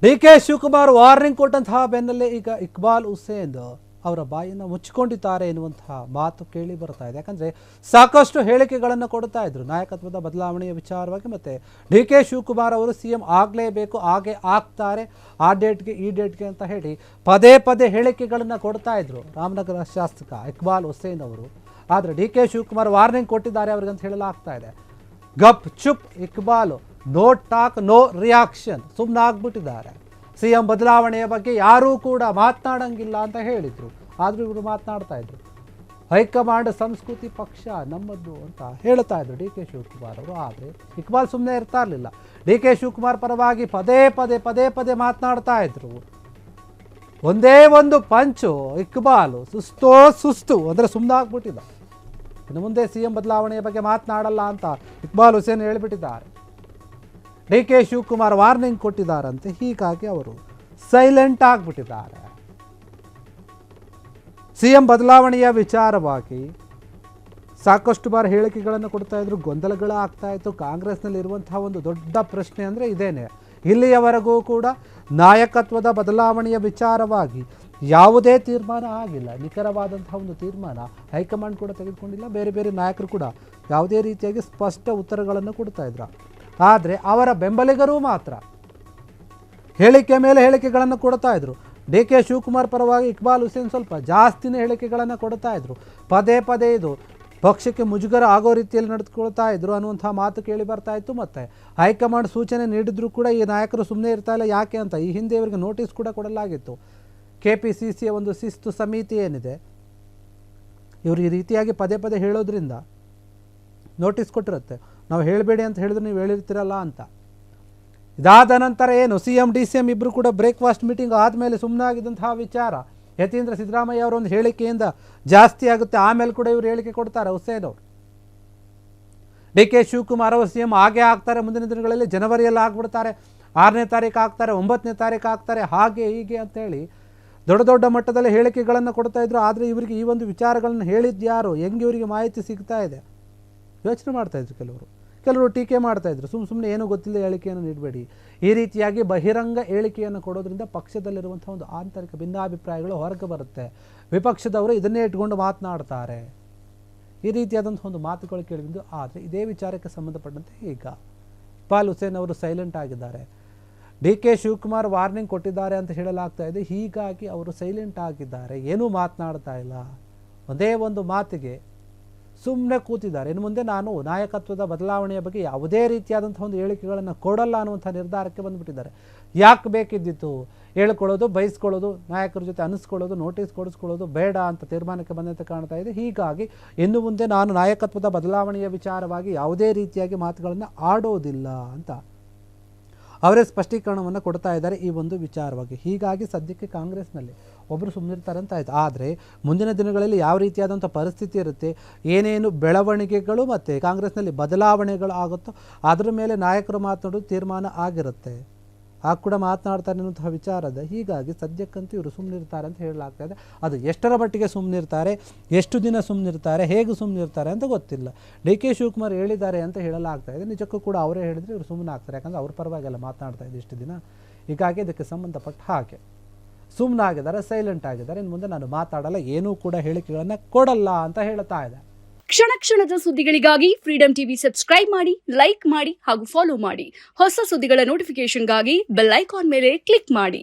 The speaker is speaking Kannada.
ಡಿ.ಕೆ. ಶಿವಕುಮಾರ್ ವಾರ್ನಿಂಗ್ ಕೊಟ್ಟಂತಹ ಬೆನ್ನಲ್ಲೇ ಈಗ ಇಕ್ಬಾಲ್ ಹುಸೇನ್ ಅವರ ಬಾಯನ್ನು ಮುಚ್ಚಿಕೊಂಡಿದ್ದಾರೆ ಎನ್ನುವಂತಹ ಮಾತು ಕೇಳಿ ಬರ್ತಾ ಇದೆ. ಯಾಕಂದರೆ ಸಾಕಷ್ಟು ಹೇಳಿಕೆಗಳನ್ನು ಕೊಡ್ತಾ ಇದ್ರು ನಾಯಕತ್ವದ ಬದಲಾವಣೆಯ ವಿಚಾರವಾಗಿ. ಮತ್ತು ಡಿ.ಕೆ. ಶಿವಕುಮಾರ್ ಅವರು CM ಆಗಲೇಬೇಕು, ಹಾಗೆ ಆಗ್ತಾರೆ, ಆ ಡೇಟ್ಗೆ ಈ ಡೇಟ್ಗೆ ಅಂತ ಹೇಳಿ ಪದೇ ಪದೇ ಹೇಳಿಕೆಗಳನ್ನು ಕೊಡ್ತಾ ಇದ್ರು ರಾಮನಗರ ಶಾಸಕ ಇಕ್ಬಾಲ್ ಹುಸೇನ್ ಅವರು. ಆದರೆ ಡಿ.ಕೆ. ಶಿವಕುಮಾರ್ ವಾರ್ನಿಂಗ್ ಕೊಟ್ಟಿದ್ದಾರೆ ಅವ್ರಿಗಂತ ಹೇಳಲಾಗ್ತಾ ಇದೆ. ಗಪ್ ಚುಪ್ Iqbal, no talk no reaction, ಸುಮ್ಮನಾಗ್ಬಿಟ್ಟಿದ್ದಾರೆ. CM ಬದಲಾವಣೆಯ ಬಗ್ಗೆ ಯಾರೂ ಕೂಡ ಮಾತನಾಡಂಗಿಲ್ಲ ಅಂತ ಹೇಳಿದರು. ಆದರೂ ಇವರು ಮಾತನಾಡ್ತಾ ಇದ್ರು. ಹೈಕಮಾಂಡ್ ಸಂಸ್ಕೃತಿ ಪಕ್ಷ ನಮ್ಮದು ಅಂತ ಹೇಳ್ತಾ ಇದ್ರು ಡಿ.ಕೆ. ಶಿವಕುಮಾರ್ ಅವರು. ಆದರೆ ಇಕ್ಬಾಲ್ ಸುಮ್ಮನೆ ಇರ್ತಾ ಇರಲಿಲ್ಲ. ಡಿ.ಕೆ. ಶಿವಕುಮಾರ್ ಪರವಾಗಿ ಪದೇ ಪದೇ ಮಾತನಾಡ್ತಾ ಇದ್ರು. ಒಂದೇ ಒಂದು ಪಂಚು ಇಕ್ಬಾಲು ಸುಸ್ತು ಅಂದರೆ ಸುಮ್ಮನಾಗ್ಬಿಟ್ಟಿದ್ದ. ಇನ್ನು ಮುಂದೆ CM ಬದಲಾವಣೆಯ ಬಗ್ಗೆ ಮಾತನಾಡಲ್ಲ ಅಂತ ಇಕ್ಬಾಲ್ ಹುಸೇನ್ ಹೇಳಿಬಿಟ್ಟಿದ್ದಾರೆ. ಡಿ.ಕೆ. ಶಿವಕುಮಾರ್ ವಾರ್ನಿಂಗ್ ಕೊಟ್ಟಿದ್ದಾರಂತೆ, ಹೀಗಾಗಿ ಅವರು ಸೈಲೆಂಟ್ ಆಗಿಬಿಟ್ಟಿದ್ದಾರೆ. CM ಬದಲಾವಣೆಯ ವಿಚಾರವಾಗಿ ಸಾಕಷ್ಟು ಬಾರಿ ಹೇಳಿಕೆಗಳನ್ನು ಕೊಡ್ತಾ ಇದ್ರು, ಗೊಂದಲಗಳು ಆಗ್ತಾ ಇತ್ತು. ಕಾಂಗ್ರೆಸ್ನಲ್ಲಿ ಇರುವಂತಹ ಒಂದು ದೊಡ್ಡ ಪ್ರಶ್ನೆ ಅಂದರೆ ಇದೇನೆ. ಇಲ್ಲಿಯವರೆಗೂ ಕೂಡ ನಾಯಕತ್ವದ ಬದಲಾವಣೆಯ ವಿಚಾರವಾಗಿ ಯಾವುದೇ ತೀರ್ಮಾನ ಆಗಿಲ್ಲ. ನಿಖರವಾದಂತಹ ಒಂದು ತೀರ್ಮಾನ ಹೈಕಮಾಂಡ್ ಕೂಡ ತೆಗೆದುಕೊಂಡಿಲ್ಲ. ಬೇರೆ ಬೇರೆ ನಾಯಕರು ಕೂಡ ಯಾವುದೇ ರೀತಿಯಾಗಿ ಸ್ಪಷ್ಟ ಉತ್ತರಗಳನ್ನು ಕೊಡ್ತಾ ಇದ್ರು. ಆದರೆ ಅವರ ಬೆಂಬಲಿಗರು ಮಾತ್ರ ಹೇಳಿಕೆ ಮೇಲೆ ಹೇಳಿಕೆಗಳನ್ನು ಕೊಡ್ತಾ ಇದ್ರು. ಡಿ.ಕೆ. ಶಿವಕುಮಾರ್ ಪರವಾಗಿ ಇಕ್ಬಾಲ್ ಹುಸೇನ್ ಸ್ವಲ್ಪ ಜಾಸ್ತಿನೇ ಹೇಳಿಕೆಗಳನ್ನು ಕೊಡ್ತಾ ಇದ್ರು. ಪದೇ ಇದು ಪಕ್ಷಕ್ಕೆ ಮುಜುಗರ ಆಗೋ ರೀತಿಯಲ್ಲಿ ನಡೆದುಕೊಳ್ತಾ ಇದ್ರು ಅನ್ನುವಂಥ ಮಾತು ಕೇಳಿ ಬರ್ತಾ ಇತ್ತು. ಮತ್ತು ಹೈಕಮಾಂಡ್ ಸೂಚನೆ ನೀಡಿದ್ರು ಕೂಡ ಈ ನಾಯಕರು ಸುಮ್ಮನೆ ಇರ್ತಾ ಇಲ್ಲ. ಯಾಕೆ ಅಂತ ಈ ಹಿಂದೆ ಇವರಿಗೆ ನೋಟಿಸ್ ಕೂಡ ಕೊಡಲಾಗಿತ್ತು. KPCCಯ ಒಂದು ಶಿಸ್ತು ಸಮಿತಿ ಏನಿದೆ, ಇವರು ಈ ರೀತಿಯಾಗಿ ಪದೇ ಹೇಳೋದ್ರಿಂದ ನೋಟಿಸ್ ಕೊಟ್ಟಿರುತ್ತೆ. ನಾವು ಹೇಳಬೇಡಿ ಅಂತ ಹೇಳಿದ್ರೆ ನೀವು ಹೇಳಿರ್ತೀರಲ್ಲ ಅಂತ. ಇದಾದ ನಂತರ ಏನು CM DCM ಇಬ್ಬರು ಕೂಡ ಬ್ರೇಕ್ಫಾಸ್ಟ್ ಮೀಟಿಂಗ್ ಆದಮೇಲೆ ಸುಮ್ಮನಾಗಿದ್ದಂತಹ ವಿಚಾರ ಯತೀಂದ್ರ ಸಿದ್ದರಾಮಯ್ಯ ಅವರ ಒಂದು ಹೇಳಿಕೆಯಿಂದ ಜಾಸ್ತಿ ಆಗುತ್ತೆ. ಆಮೇಲೆ ಕೂಡ ಇವರು ಹೇಳಿಕೆ ಕೊಡ್ತಾರೆ ಹುಸೇನ್ ಅವರು. ಡಿ.ಕೆ. ಶಿವಕುಮಾರ್ ಅವರು CM ಆಗೇ ಆಗ್ತಾರೆ, ಮುಂದಿನ ದಿನಗಳಲ್ಲಿ ಜನವರಿಯಲ್ಲಿ ಆಗ್ಬಿಡ್ತಾರೆ, 6ನೇ ತಾರೀಕು ಆಗ್ತಾರೆ, 9ನೇ ತಾರೀಕು ಆಗ್ತಾರೆ, ಹಾಗೆ ಹೀಗೆ ಅಂತೇಳಿ ದೊಡ್ಡ ಮಟ್ಟದಲ್ಲಿ ಹೇಳಿಕೆಗಳನ್ನು ಕೊಡ್ತಾ ಇದ್ರು. ಆದರೆ ಇವರಿಗೆ ಈ ಒಂದು ವಿಚಾರಗಳನ್ನು ಹೇಳಿದ್ಯಾರು, ಹೆಂಗೆ ಇವರಿಗೆ ಮಾಹಿತಿ ಸಿಗ್ತಾ ಇದೆ ಯೋಚನೆ ಮಾಡ್ತಾಯಿದ್ರು. ಕೆಲವರು ಟೀಕೆ ಮಾಡ್ತಾಯಿದ್ರು, ಸುಮ್ಮನೆ ಏನೂ ಗೊತ್ತಿಲ್ಲ ಹೇಳಿಕೆಯನ್ನು ನೀಡಬೇಡಿ. ಈ ರೀತಿಯಾಗಿ ಬಹಿರಂಗ ಹೇಳಿಕೆಯನ್ನು ಕೊಡೋದ್ರಿಂದ ಪಕ್ಷದಲ್ಲಿರುವಂಥ ಒಂದು ಆಂತರಿಕ ಭಿನ್ನಾಭಿಪ್ರಾಯಗಳು ಹೊರಗೆ ಬರುತ್ತೆ. ವಿಪಕ್ಷದವರು ಇದನ್ನೇ ಇಟ್ಕೊಂಡು ಮಾತನಾಡ್ತಾರೆ. ಈ ರೀತಿಯಾದಂಥ ಒಂದು ಮಾತುಗಳು ಕೇಳಿದ್ದು. ಆದರೆ ಇದೇ ವಿಚಾರಕ್ಕೆ ಸಂಬಂಧಪಟ್ಟಂತೆ ಈಗ ಇಕ್ಬಾಲ್ ಹುಸೇನ್ ಅವರು ಸೈಲೆಂಟ್ ಆಗಿದ್ದಾರೆ. ಡಿ.ಕೆ. ಶಿವಕುಮಾರ್ ವಾರ್ನಿಂಗ್ ಕೊಟ್ಟಿದ್ದಾರೆ ಅಂತ ಹೇಳಲಾಗ್ತಾ ಇದೆ. ಹೀಗಾಗಿ ಅವರು ಸೈಲೆಂಟ್ ಆಗಿದ್ದಾರೆ, ಏನೂ ಮಾತನಾಡ್ತಾ ಇಲ್ಲ. ಒಂದೇ ಒಂದು ಮಾತಿಗೆ ಸುಮ್ಮನೆ ಕೂತಿದ್ದಾರೆ. ಇನ್ನು ಮುಂದೆ ನಾನು ನಾಯಕತ್ವದ ಬದಲಾವಣೆಯ ಬಗ್ಗೆ ಯಾವುದೇ ರೀತಿಯಾದಂಥ ಒಂದು ಹೇಳಿಕೆಗಳನ್ನು ಕೊಡಲ್ಲ ಅನ್ನುವಂಥ ನಿರ್ಧಾರಕ್ಕೆ ಬಂದುಬಿಟ್ಟಿದ್ದಾರೆ. ಯಾಕೆ ಬೇಕಿದ್ದಿತ್ತು ಹೇಳ್ಕೊಳ್ಳೋದು, ಬಯಸ್ಕೊಳ್ಳೋದು, ನಾಯಕರ ಜೊತೆ ಅನ್ನಿಸ್ಕೊಳ್ಳೋದು, ನೋಟಿಸ್ ಕೊಡಿಸ್ಕೊಳ್ಳೋದು ಬೇಡ ಅಂತ ತೀರ್ಮಾನಕ್ಕೆ ಬಂದಂತೆ ಕಾಣ್ತಾ ಇದೆ. ಹೀಗಾಗಿ ಇನ್ನು ಮುಂದೆ ನಾನು ನಾಯಕತ್ವದ ಬದಲಾವಣೆಯ ವಿಚಾರವಾಗಿ ಯಾವುದೇ ರೀತಿಯಾಗಿ ಮಾತುಗಳನ್ನು ಆಡೋದಿಲ್ಲ ಅಂತ ಅವರೇ ಸ್ಪಷ್ಟೀಕರಣವನ್ನು ಕೊಡ್ತಾ ಇದ್ದಾರೆ ಈ ಒಂದು ವಿಚಾರವಾಗಿ. ಹೀಗಾಗಿ ಸದ್ಯಕ್ಕೆ ಕಾಂಗ್ರೆಸ್ನಲ್ಲಿ ಒಬ್ಬರು ಸುಮ್ಮನಿರ್ತಾರೆ ಅಂತ ಆಯಿತು. ಆದರೆ ಮುಂದಿನ ದಿನಗಳಲ್ಲಿ ಯಾವ ರೀತಿಯಾದಂಥ ಪರಿಸ್ಥಿತಿ ಇರುತ್ತೆ, ಏನೇನು ಬೆಳವಣಿಗೆಗಳು ಮತ್ತು ಕಾಂಗ್ರೆಸ್ನಲ್ಲಿ ಬದಲಾವಣೆಗಳು ಆಗುತ್ತೋ ಅದರ ಮೇಲೆ ನಾಯಕರು ಮಾತನಾಡೋದು ತೀರ್ಮಾನ ಆಗಿರುತ್ತೆ. ಆಗ ಕೂಡ ಮಾತನಾಡ್ತಾರೆ ಅನ್ನುವಂತಹ ವಿಚಾರದ. ಹೀಗಾಗಿ ಸದ್ಯಕ್ಕಂತೂ ಇವರು ಸುಮ್ಮನಿರ್ತಾರೆ ಅಂತ ಹೇಳಲಾಗ್ತಾ ಇದೆ. ಅದು ಎಷ್ಟರ ಮಟ್ಟಿಗೆ ಸುಮ್ಮನಿರ್ತಾರೆ, ಎಷ್ಟು ದಿನ ಸುಮ್ಮನಿರ್ತಾರೆ, ಹೇಗೆ ಸುಮ್ಮನಿರ್ತಾರೆ ಅಂತ ಗೊತ್ತಿಲ್ಲ. ಡಿ.ಕೆ. ಶಿವಕುಮಾರ್ ಹೇಳಿದ್ದಾರೆ ಅಂತ ಹೇಳಲಾಗ್ತಾ ಇದೆ. ನಿಜಕ್ಕೂ ಕೂಡ ಅವರೇ ಹೇಳಿದರೆ ಇವರು ಸುಮ್ಮನೆ ಆಗ್ತಾರೆ. ಯಾಕಂದರೆ ಅವ್ರ ಪರವಾಗೆಲ್ಲ ಮಾತನಾಡ್ತಾ ಇದೆ ಇಷ್ಟು ದಿನ. ಹೀಗಾಗಿ ಇದಕ್ಕೆ ಸಂಬಂಧಪಟ್ಟ ಹಾಗೆ ಸುಮ್ಮನಾಗಿದ್ದಾರೆ, ಸೈಲೆಂಟ್ ಆಗಿದ್ದಾರೆ. ಇನ್ನು ಮುಂದೆ ನಾನು ಮಾತಾಡಲ್ಲ, ಏನೂ ಕೂಡ ಹೇಳಿಕೆಗಳನ್ನು ಕೊಡಲ್ಲ ಅಂತ ಹೇಳ್ತಾ ಇದೆ. ಕ್ಷಣದ ಸುದ್ದಿಗಳಿಗಾಗಿ ಫ್ರೀಡಂ ಟಿವಿ ಸಬ್ಸ್ಕ್ರೈಬ್ ಮಾಡಿ, ಲೈಕ್ ಮಾಡಿ ಹಾಗೂ ಫಾಲೋ ಮಾಡಿ. ಹೊಸ ಸುದ್ದಿಗಳ ನೋಟಿಫಿಕೇಶನ್ಗಾಗಿ ಬೆಲ್ ಐಕಾನ್ ಮೇಲೆ ಕ್ಲಿಕ್ ಮಾಡಿ.